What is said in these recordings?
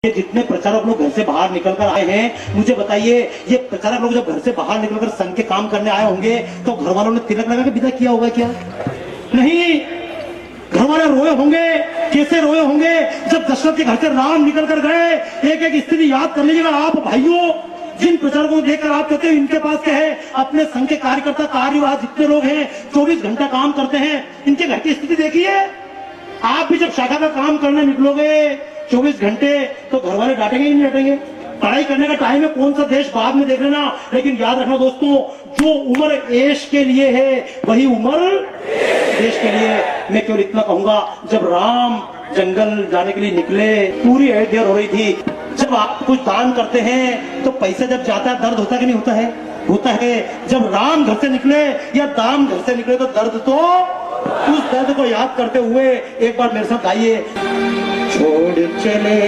ये जितने प्रचारक लोग घर से बाहर निकलकर आए हैं, मुझे बताइए, ये प्रचारक लोग जब घर से बाहर निकलकर संघ के काम करने आए होंगे तो घर वालों ने तिलक लगा के विदा किया होगा क्या? नहीं, घर वाले रोए होंगे। कैसे रोए होंगे? जब दशरथ के घर से राम निकल कर गए। एक एक स्थिति याद कर लीजिएगा आप भाइयों। जिन प्रचारकों को देखकर आप कहते हैं इनके पास क्या है, अपने संघ के कार्यकर्ता कार्यवाह जितने लोग हैं 24 घंटा काम करते हैं, इनके घर की स्थिति देखिए। आप भी जब शाखा का काम करने निकलोगे 24 घंटे तो घर वाले डांटेंगे ही नहीं डांटेंगे? पढ़ाई करने का टाइम है, कौन सा देश बाद में देख लेना, लेकिन याद रखना दोस्तों, जो उम्र ऐश के लिए है वही उम्र देश के लिए। मैं केवल इतना कहूंगा, जब राम जंगल जाने के लिए निकले, पूरी अयोध्या रो रही थी। जब आप कुछ दान करते हैं तो पैसा जब जाता है दर्द होता है कि नहीं होता है? होता है। जब राम घर से निकले या दाम घर से निकले तो दर्द, तो उस दर्द को याद करते हुए एक बार मेरे साथ गाइए। छोड़ चले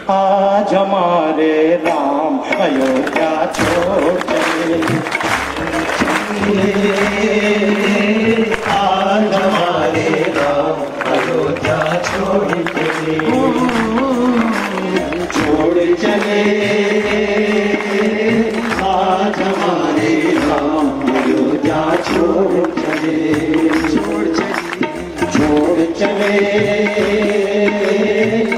आज हमारे राम अयोध्या छोड़ चले, आज हमारे राम अयोध्या छोड़ चले, छोड़ चले आज हमारे राम अयोध्या छोड़ चले, छोड़ चले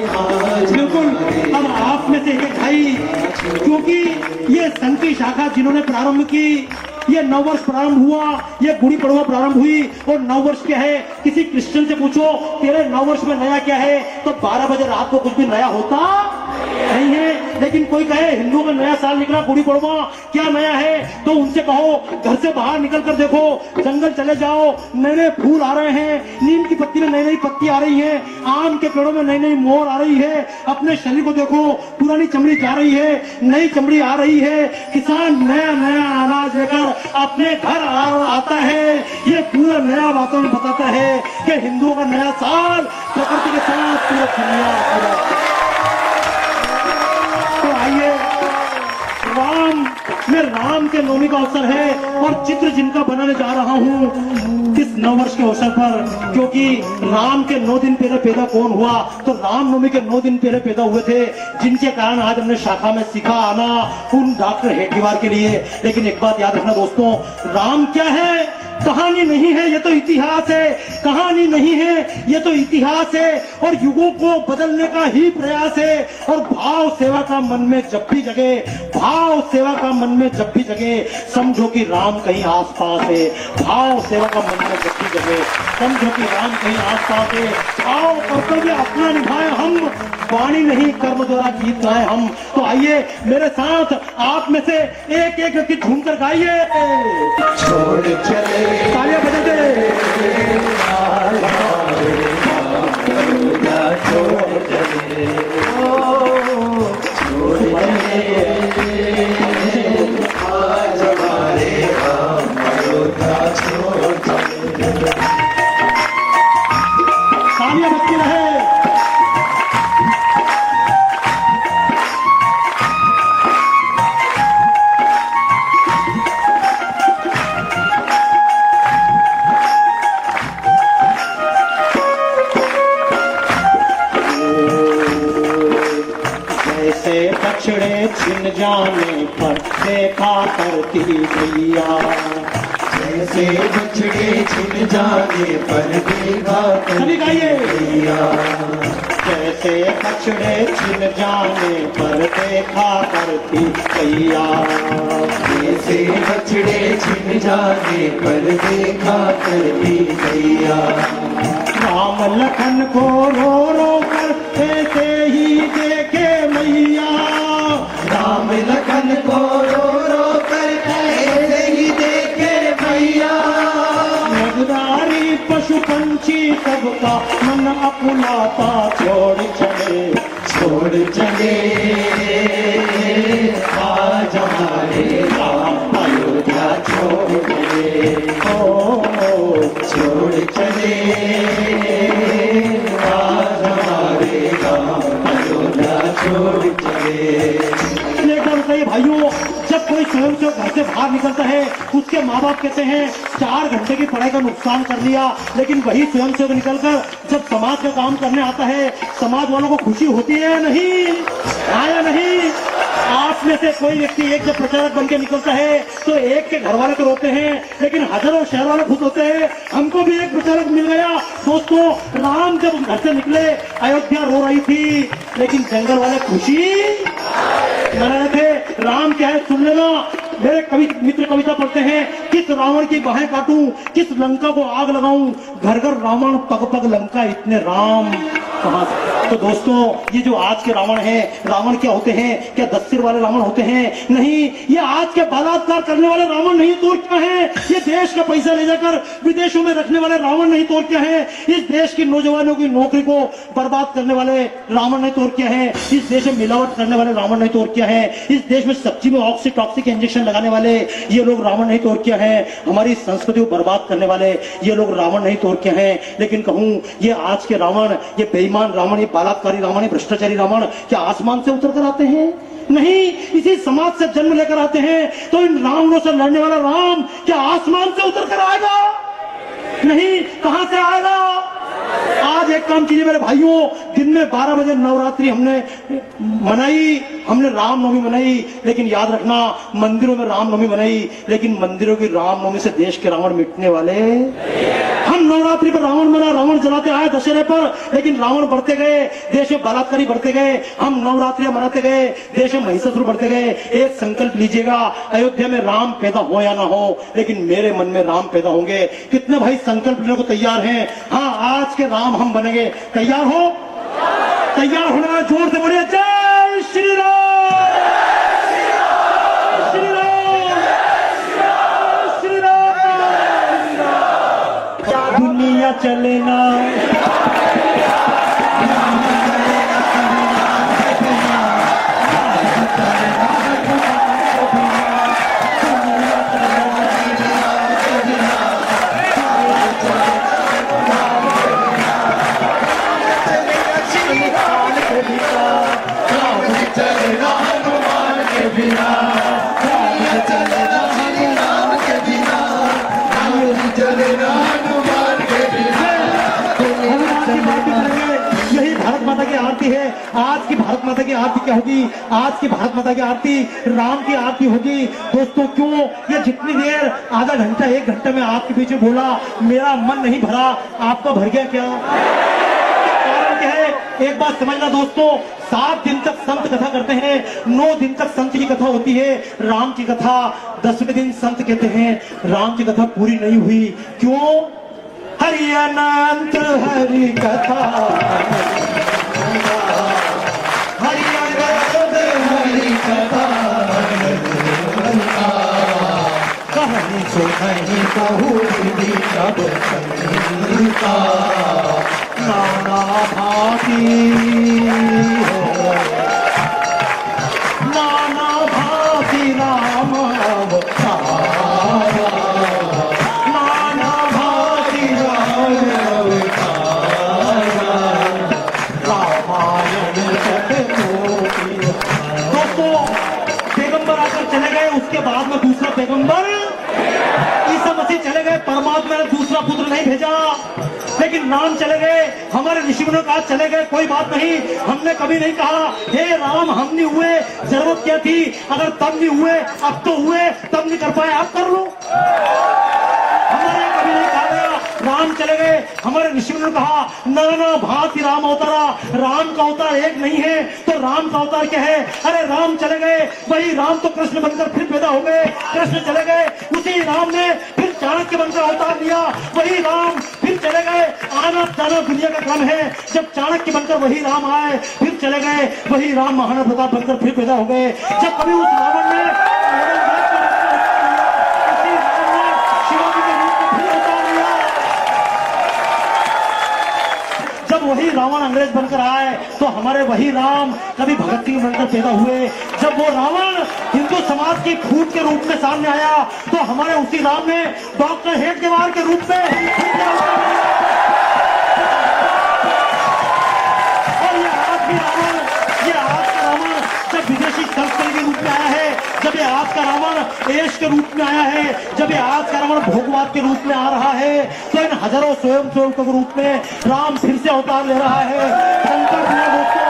आज। बिल्कुल, अब आप में से एक भाई, क्योंकि ये संघ की शाखा जिन्होंने प्रारंभ की, ये नववर्ष प्रारंभ हुआ, ये गुड़ी पड़वा प्रारंभ हुई, और नववर्ष क्या है? किसी क्रिश्चियन से पूछो तेरे नववर्ष में नया क्या है, तो 12 बजे रात को कुछ भी नया होता नहीं है। लेकिन कोई कहे हिंदुओं का नया साल निकला गुड़ी पड़वा, क्या नया है? तो उनसे कहो घर से बाहर निकल कर देखो, जंगल चले जाओ, नए नए फूल आ रहे हैं, नीम की पत्ती में नई नई पत्ती आ रही है, आम के पेड़ों में नई नई मोर आ रही है। अपने शरीर को देखो, पुरानी चमड़ी जा रही है, नई चमड़ी आ रही है। किसान नया नया अनाज लेकर अपने घर आता है। ये पूरा नया वातावरण बताता है कि हिंदुओं का नया साल प्रकृति के साथ पूरा दुनिया। तो आइए, राम के नवमी का अवसर है और चित्र जिनका बनाने जा रहा हूँ इस नववर्ष के अवसर पर, क्योंकि राम के 9 दिन पहले पैदा कौन हुआ? तो रामनवमी के 9 दिन पहले पैदा हुए थे, जिनके कारण आज हमने शाखा में सीखा आना उन डॉक्टर हेडगेवार के लिए। लेकिन एक बात याद रखना दोस्तों, राम क्या है? कहानी नहीं है, ये तो इतिहास है। कहानी नहीं है, ये तो इतिहास है, और युगों को बदलने का ही प्रयास है। और भाव सेवा का मन में जब भी जगे, भाव सेवा का मन में जब भी जगे, समझो कि राम कहीं आसपास है। भाव सेवा का मन में जब भी जगे, समझो कि राम कहीं आसपास है। आओ कर्तव्य अपना निभाए हम, वाणी नहीं कर्म द्वारा गीत गाए हम। तो आइए मेरे साथ आप में से एक एक व्यक्ति झूमकर गाइए। छोड़ चले, तालियां बजाते, छोड़ चले, आज हमारे राम अयोध्या छोड़ चले। तालियां बजती रहे। बछड़े छिन जाने पर देखा करती गैया, जैसे बछड़े छिन जाने पर देखा करती गैया, जैसे बछड़े छिन जाने पर देखा करती गैया, जैसे बछड़े छिन जाने पर देखा करती गैया। राम लखन को रो रो कर ऐसे ही देखे मैया, राम लखन को रो रो कर ऐसे ही देखे मैया। नगदारी पशु पंछी सबका मन अपनाता छोड़ चले, छोड़ चले आज हमारे राम अयोध्या छोड़ चले, ओ छोड़ चले आज हमारे राम अयोध्या छोड़ चले। भाइयों, जब कोई स्वयं से घर से बाहर निकलता है, उसके माँ बाप कहते हैं 4 घंटे की पढ़ाई का नुकसान कर लिया, लेकिन वही स्वयं से निकलकर जब समाज का काम करने आता है, समाज वालों को खुशी होती है या नहीं? आया नहीं? आप में से कोई व्यक्ति एक जब प्रचारक बन के निकलता है तो एक के घर वाले तो रोते हैं, लेकिन हजारों शहर वाले खुश होते हैं, हमको भी एक प्रचारक मिल गया। दोस्तों, राम जब घर से निकले, अयोध्या रो रही थी, लेकिन जंगल वाले खुशी मना रहे थे। राम क्या है सुन लेना, मेरे कवि मित्र कविता पढ़ते हैं, किस रावण की बाहें काटूं, किस लंका को आग लगाऊं, घर घर रावण पग पग लंका, इतने राम कहां से? तो दोस्तों, ये जो आज के रावण हैं, रावण क्या होते हैं? क्या 10 सिर वाले रावण होते हैं? नहीं, ये आज के बलात्कार करने वाले रावण नहीं तो क्या है? ये देश का पैसा ले जाकर विदेशों में रखने वाले रावण नहीं तो क्या है? इस देश की नौजवानों की नौकरी को बर्बाद करने वाले रावण नहीं तो क्या है? इस देश में मिलावट करने वाले रावण नहीं तो क्या है? इस देश में सब्जी में ऑक्सीटॉक्सिक इंजेक्शन लगाने वाले ये लोग रावण नहीं तो क्या है? हमारी संस्कृति को बर्बाद करने वाले ये लोग रावण नहीं तो क्या है? लेकिन कहूं, ये आज के रावण, ये बेईमान रावण, ये बलात्कारी रावण, ये भ्रष्टाचारी रावण क्या आसमान से उतर कर आते हैं? नहीं, इसी समाज से जन्म लेकर आते हैं। तो इन रावणों से लड़ने वाला राम क्या आसमान से उतर कर आएगा? नहीं, कहां से आएगा? आज एक काम कीजिए मेरे भाइयों, दिन में 12 बजे नवरात्रि हमने मनाई, हमने रामनवमी मनाई, लेकिन याद रखना, मंदिरों में रामनवमी मनाई, लेकिन मंदिरों की रामनवमी से देश के रावण मिटने वाले। हम नवरात्रि पर रावण मना, रावण जलाते आए दशहरे पर, लेकिन रावण बढ़ते गए, देश में बलात्कारी बढ़ते गए। हम नवरात्रि मनाते गए, देश में महिषासुर बढ़ते गए। एक संकल्प लीजिएगा, अयोध्या में राम पैदा हो या ना हो, लेकिन मेरे मन में राम पैदा होंगे। कितने भाई संकल्प लेने को तैयार हैं? हाँ, आज के राम हम बनेंगे। तैयार हो? तैयार होना, जोर से बोलिए जय श्री राम, श्री राम, श्री राम। दुनिया चले ना, यही भारत माता की आरती है। आज की भारत माता की आरती क्या होगी? आज की भारत माता की आरती राम की आरती होगी। दोस्तों, क्यों ये जितनी देर आधा घंटा 1 घंटा में आपके बीच में बोला, मेरा मन नहीं भरा, आपका भर गया क्या? कारण क्या है? एक बात समझना दोस्तों, 7 दिन तक संत कथा करते हैं, 9 दिन तक संत की कथा होती है। राम की कथा 10वें दिन संत कहते हैं राम की कथा पूरी नहीं हुई। क्यों? हरि अनंत हरि कथा, हरि अनंत हरि कथा, कहानी सो नहीं कहूँ विधि सब संगीता, नाना भांति हो, नाना भांति राम अवतारा, नाना भांति राम अवतारा, रामायण शतकोटि। दोस्तों, पैगंबर आकर चले गए, उसके बाद में दूसरा पैगंबर ईसा मसीह चले गए, परमात्मा ने दूसरा पुत्र नहीं भेजा, लेकिन राम चले गए। हमारे ऋषि मुनियों का चले गए, कोई बात नहीं, हमने कभी नहीं कहा हे राम हम नहीं हुए, जरूरत क्या थी? अगर तब नहीं हुए, अब तो हुए, तब नहीं कर पाए, अब कर लो। हमारे कभी नहीं कहा गया राम चले गए। हमारे ऋषि ने कहा नाना भांति राम अवतारा, राम का अवतार एक नहीं है, तो राम का अवतार क्या है? अरे राम चले गए, वही राम तो कृष्ण बनकर फिर पैदा हो गए, कृष्ण चले गए, उसी राम ने फिर चाणक्य बनकर अवतार लिया, वही राम फिर चले गए। आना जाना दुनिया का क्रम है, जब चाणक्य बनकर वही राम आए, फिर चले गए, वही राम महाराणा प्रताप बनकर फिर पैदा हो गए। जब कभी उस रावण ने जब वही रावण अंग्रेज बनकर आए, तो हमारे वही राम कभी भगत सिंह बनकर पैदा हुए। जब वो रावण हिंदू समाज की फूट के रूप में सामने आया, तो हमारे उसी राम ने डॉक्टर हेडगेवार के रूप में, और ये आज भी रावण, ये आज का रावण जब विदेशी संस्कृति के रूप में आया है, जब ये आज का रावण ऐश के रूप में आया है, जब ये आज का रावण भोगवाद के रूप में आ रहा है, तो इन हजारों स्वयं सेवकों के रूप में राम फिर से अवतार ले रहा है। शंकर प्रिय दोस्तों,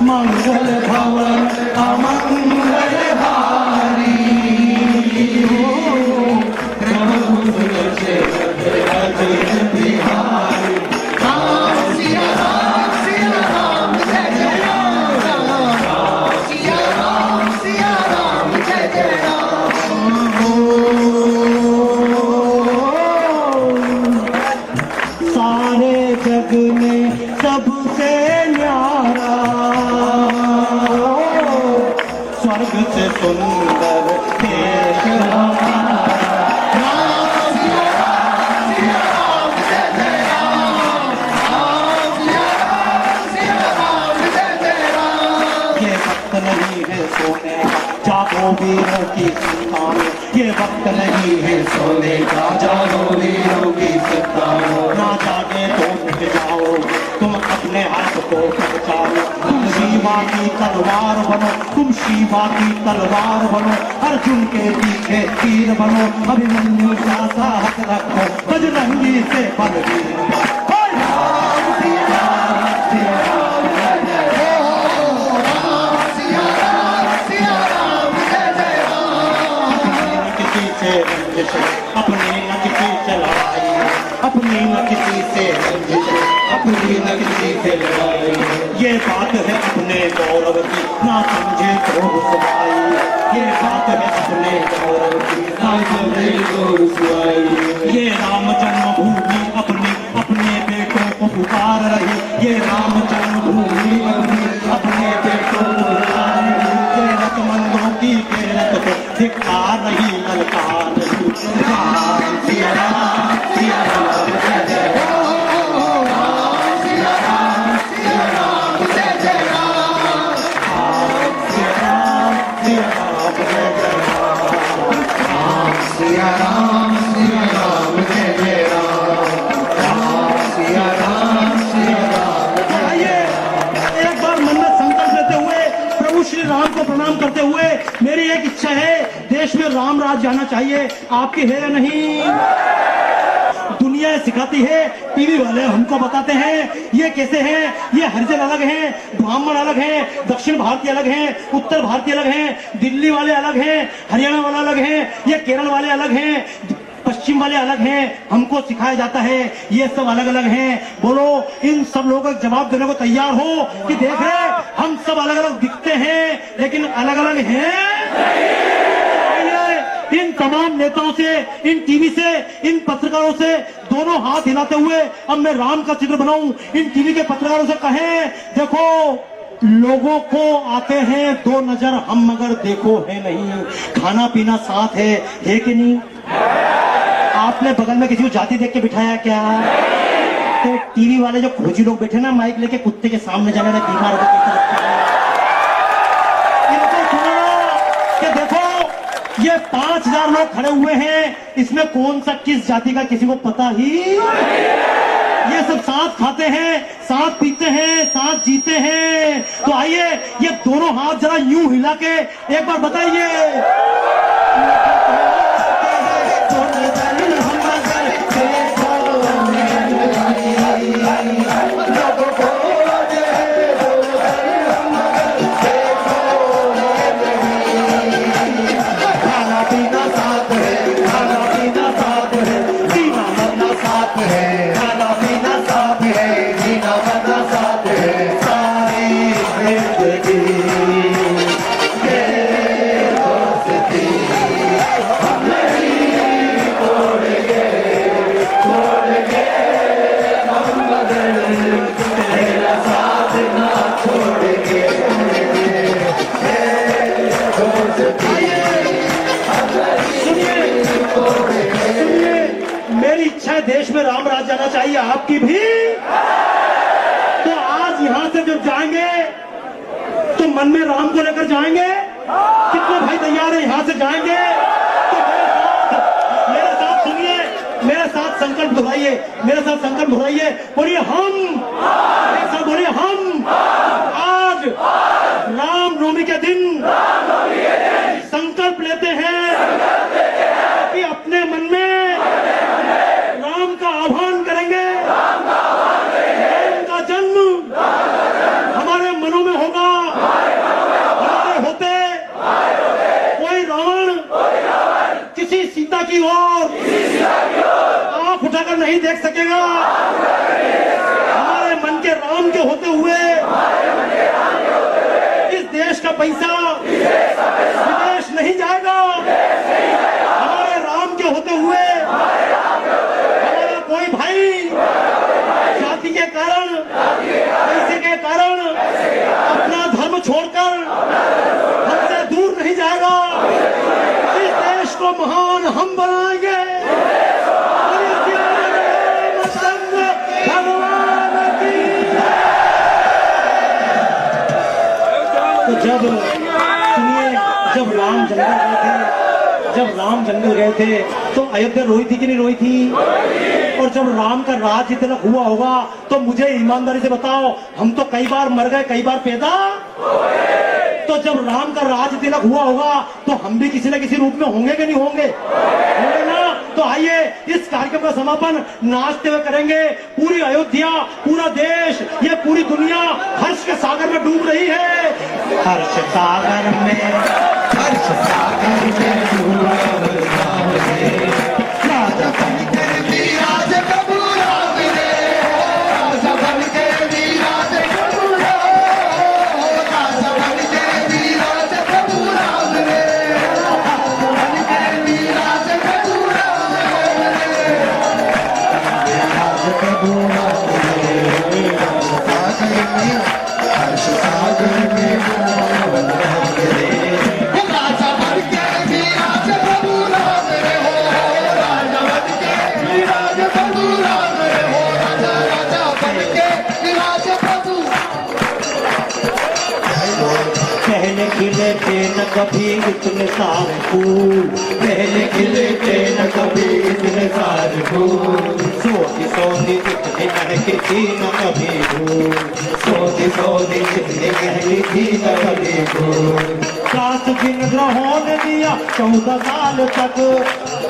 मंगल भवन अमंगल हारी, बिहारी। राम सिया राम सिया राम जय जय राम, राम सिया राम जय जय राम। सारे जग में सबसे न्यारा, स्वर्ग से सुंदर देश हमारा। राम सिया राम जय जय राम, राम सिया राम जय जय राम। ये वक्त नहीं है सोने का, जागो वीरों की संतान, ये वक्त नहीं है सोने का, जागो वीरों की संतान। ना जागे तो मिट जाओ, तुम अपने हाथ को पहचानो, तुम शिवा की तलवार बनो, तुम शिवा की तलवार बनो, अर्जुन के पीछे तीर बनो, अभिमन्यु का साहस रखो, बजरंगी से बलवीर। राम सिया राम सिया राम जय जय राम, राम सिया राम जय जय राम। किसी से रंजिश, अपनी न किसी से लड़ाई, अपनी न किसी से रंजिश, अपनी न किसी से लड़ाई। ये बात है अपने गौरव की, ना समझे तो रुसवाई। ये बात है अपने गौरव की, ना समझे तो रुसवाई। ये राम जन्मभूमि अपनी अपने बेटों को पुकार रही, ये राम जन्मभूमि अपने बेटों को पुकार रही। ये रतमंदों की गैरत को धिक्कार नहीं, ललकार नहीं। राम सिया राम जय जय राम, राम सिया राम जय जय राम, राम सिया राम जय जय राम, राम सिया राम जय जय राम, राम सिया राम। आइए एक बार मन में संकल्प लेते हुए प्रभु श्री राम को प्रणाम करते हुए, मेरी एक इच्छा है, देश में राम राज जाना चाहिए। आपकी है या नहीं? दुनिया सिखाती है, टीवी वाले हमको बताते हैं ये कैसे हैं, ये हरिजन अलग हैं, ब्राह्मण अलग हैं, दक्षिण भारतीय अलग हैं, उत्तर भारतीय अलग हैं, दिल्ली वाले अलग हैं, हरियाणा वाले अलग हैं, ये केरल वाले अलग हैं, पश्चिम वाले अलग हैं। हमको सिखाया जाता है ये सब अलग अलग हैं। बोलो इन सब लोगों को जवाब देने को तैयार हो कि देख रहे हम सब अलग अलग दिखते हैं लेकिन अलग अलग हैं। इन तमाम नेताओं से, इन टीवी से, इन पत्रकारों से दोनों हाथ हिलाते हुए अब मैं राम का चित्र बनाऊं, इन टीवी के पत्रकारों से कहें देखो लोगों को आते हैं दो नजर, हम मगर देखो है नहीं, खाना पीना साथ है कि नहीं? आपने बगल में किसी को जाति देख के बिठाया क्या? तो टीवी वाले जो खोजी लोग बैठे ना माइक लेके कुत्ते के सामने जाने में बीमार होकर कैसे लगता है? इनको सुना कि देखो ये 5000 लोग खड़े हुए हैं, इसमें कौन सा किस जाति का किसी को पता ही? ये सब साथ खाते हैं, साथ पीते हैं, साथ जीते हैं। तो आइए ये दोनों हाथ जरा यूं हिला के एक बार बताइए। हमारे देश में राम राज जाना चाहिए, आपकी भी। तो आज यहां से जब जाएंगे तो मन में राम को लेकर जाएंगे। कितने भाई तैयार है यहां से जाएंगे? तो मेरे साथ सुनिए, मेरे साथ संकल्प दोहराइए, मेरे साथ संकल्प दोहराइए। बोलिए हम, मेरे साथ बोलिए हम। आज रामनवमी के दिन संकल्प लेते हैं कि अपने मन में राम का आह्वान करेंगे। राम का जन्म हमारे मनों में होगा। हमारे होते कोई रावण किसी सीता की ओर आंख उठाकर नहीं देख सकेगा। हमारे मन के राम के होते हुए इस देश का पैसा विदेश नहीं जाएगा। हमारे राम के होते हुए हमारा कोई भाई जाति के कारण, पैसे के कारण अपना धर्म छोड़कर हमसे दूर नहीं जाएगा। इस देश को महान हम बनाएंगे। तो जब सुनिए, जब राम जंगल गए थे तो अयोध्या रोई थी कि नहीं रोई थी? और जब राम का राज तिलक हुआ होगा तो मुझे ईमानदारी से बताओ, हम तो कई बार मर गए, कई बार पैदा। तो जब राम का राज तिलक हुआ होगा तो हम भी किसी न किसी रूप में होंगे कि नहीं होंगे? होंगे ना। तो आइए इस कार्यक्रम का समापन नाचते हुए करेंगे। पूरी अयोध्या, पूरा देश, ये पूरी दुनिया हर्ष के सागर में डूब रही है। हर्ष सागर में, हर्ष सागर में डूबा राम रे, राजा बनकर विराज प्रभु राम रे, राजा बनकर विराज प्रभु राम, राजा बनकर विराज प्रभु राम रे, राजा बनकर विराज प्रभु राम रे, विराज प्रभु राम रे, हर्ष सागर में डूबा राम रे, राजा बनकर विराज प्रभु राम रे, राजा बनकर विराज प्रभु राम रे, राजा राजा बनकर विराज प्रभु। पहले खिले थे न कभी इतने सारे फूल, पहले खिले थे न कभी इतने सारे फूल, सोती सोती जितनी महकी थी न कभी धूल, सोती सोती जितनी महकी थी न कभी धूल। 7 दिन होने दिया 14 साल तक,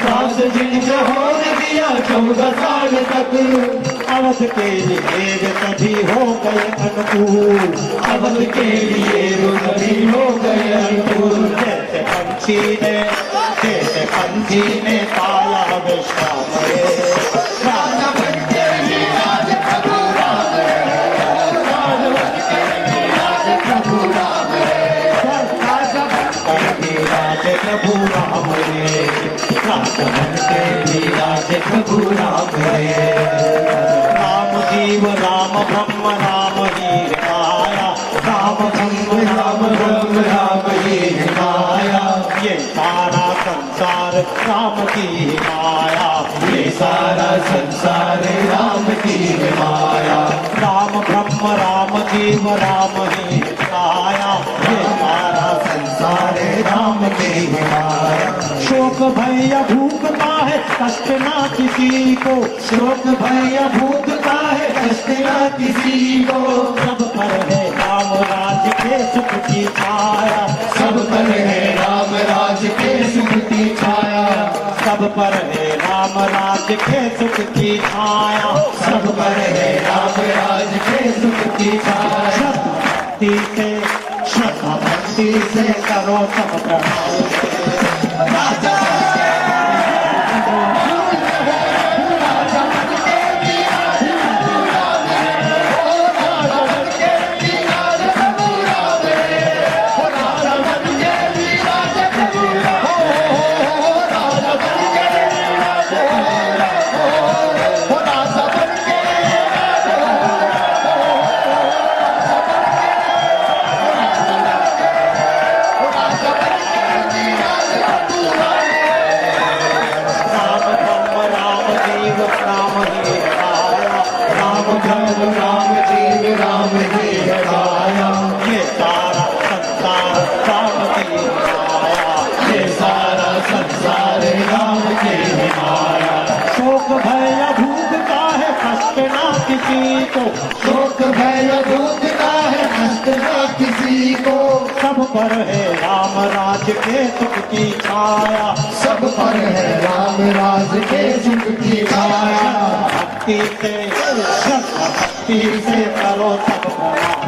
7 दिन होने दिया 14 साल तक, अवध के लिए वे सभी हो गए अनुकूल, अवध के लिए वे सभी हो गए अनुकूल। जैसे पंछी ने पाया विश्राम रे, राजा बनके विराज प्रभु राम रे, राजा बनके विराज प्रभु राम रे, राजा बनके विराज प्रभु राम रे, राजा बनके विराज प्रभु राम रे। राम जीव राम ब्रह्म राम ही माया, राम ब्रह्म राम ब्रह्म राम ही माया, ये सारा संसार राम की माया, ये सारा संसार राम की माया, राम ब्रह्म राम जीव राम ही माया, ये सारा संसार राम की माया। शोक भय भूख का है कष्ट ना किसी को, शोक भय भूख का है कष्ट ना किसी को, सब पर है राम राज के सुख की छाया, सब पर है राम राज के सुख की छाया, सब पर है राम राज के सुख की छाया, सब पर है राम राज के सुख की छाया। श्रद्धा भक्ति से करो सब प्रणाम। राजा Hallelujah. पर है राम राज के सुख की छाया, सब पर है राम राज के सुख की छाया। भक्ति से श्रद्धा भक्ति से करो सब प्रणाम,